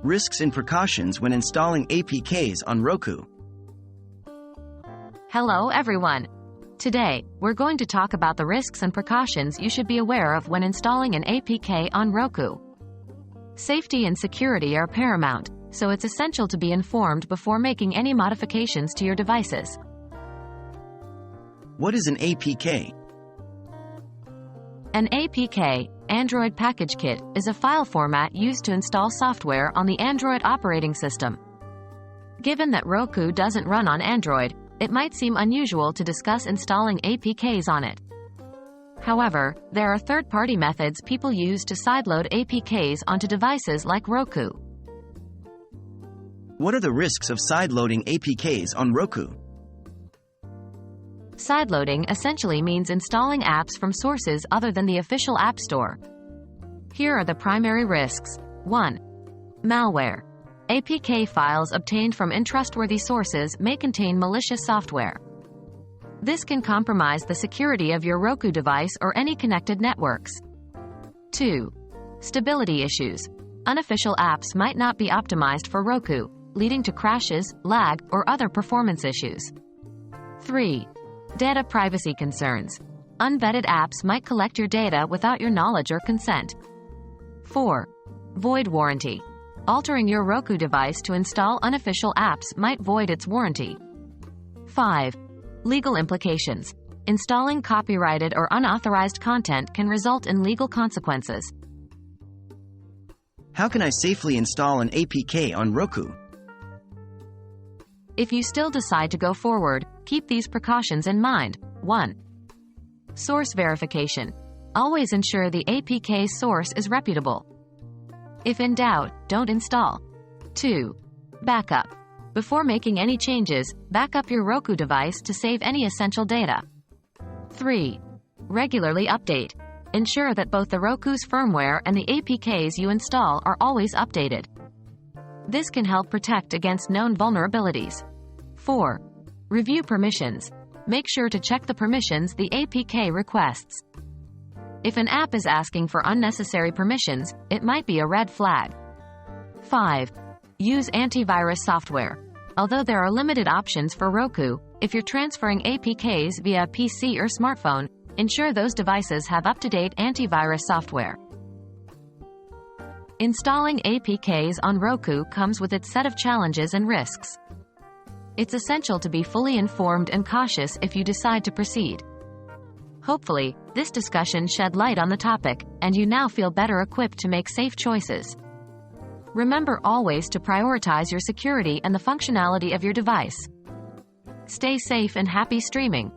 Risks and precautions when installing APKs on Roku. Hello everyone. Today, we're going to talk about the risks and precautions you should be aware of when installing an APK on Roku. Safety and security are paramount, so it's essential to be informed before making any modifications to your devices. What is an APK? An APK, Android Package Kit, is a file format used to install software on the Android operating system. Given that Roku doesn't run on Android, it might seem unusual to discuss installing APKs on it. However, there are third-party methods people use to sideload APKs onto devices like Roku. What are the risks of sideloading APKs on Roku? Sideloading essentially means installing apps from sources other than the official App Store. Here are the primary risks. 1. Malware. APK files obtained from untrustworthy sources may contain malicious software. This can compromise the security of your Roku device or any connected networks. 2. Stability issues. Unofficial apps might not be optimized for Roku, leading to crashes, lag, or other performance issues. 3. Data privacy concerns. Unvetted apps might collect your data without your knowledge or consent. 4. Void warranty. Altering your Roku device to install unofficial apps might void its warranty. 5. Legal implications. Installing copyrighted or unauthorized content can result in legal consequences. How can I safely install an APK on Roku? If you still decide to go forward, keep these precautions in mind. 1. Source verification. Always ensure the APK source is reputable. If in doubt, don't install. 2. Backup. Before making any changes, back up your Roku device to save any essential data. 3. Regularly update. Ensure that both the Roku's firmware and the APKs you install are always updated. This can help protect against known vulnerabilities. 4. Review permissions. Make sure to check the permissions the APK requests. If an app is asking for unnecessary permissions, it might be a red flag. 5. Use antivirus software. Although there are limited options for Roku, if you're transferring APKs via a PC or smartphone, ensure those devices have up-to-date antivirus software. Installing APKs on Roku comes with its set of challenges and risks. It's essential to be fully informed and cautious if you decide to proceed. Hopefully, this discussion shed light on the topic, and you now feel better equipped to make safe choices. Remember always to prioritize your security and the functionality of your device. Stay safe and happy streaming.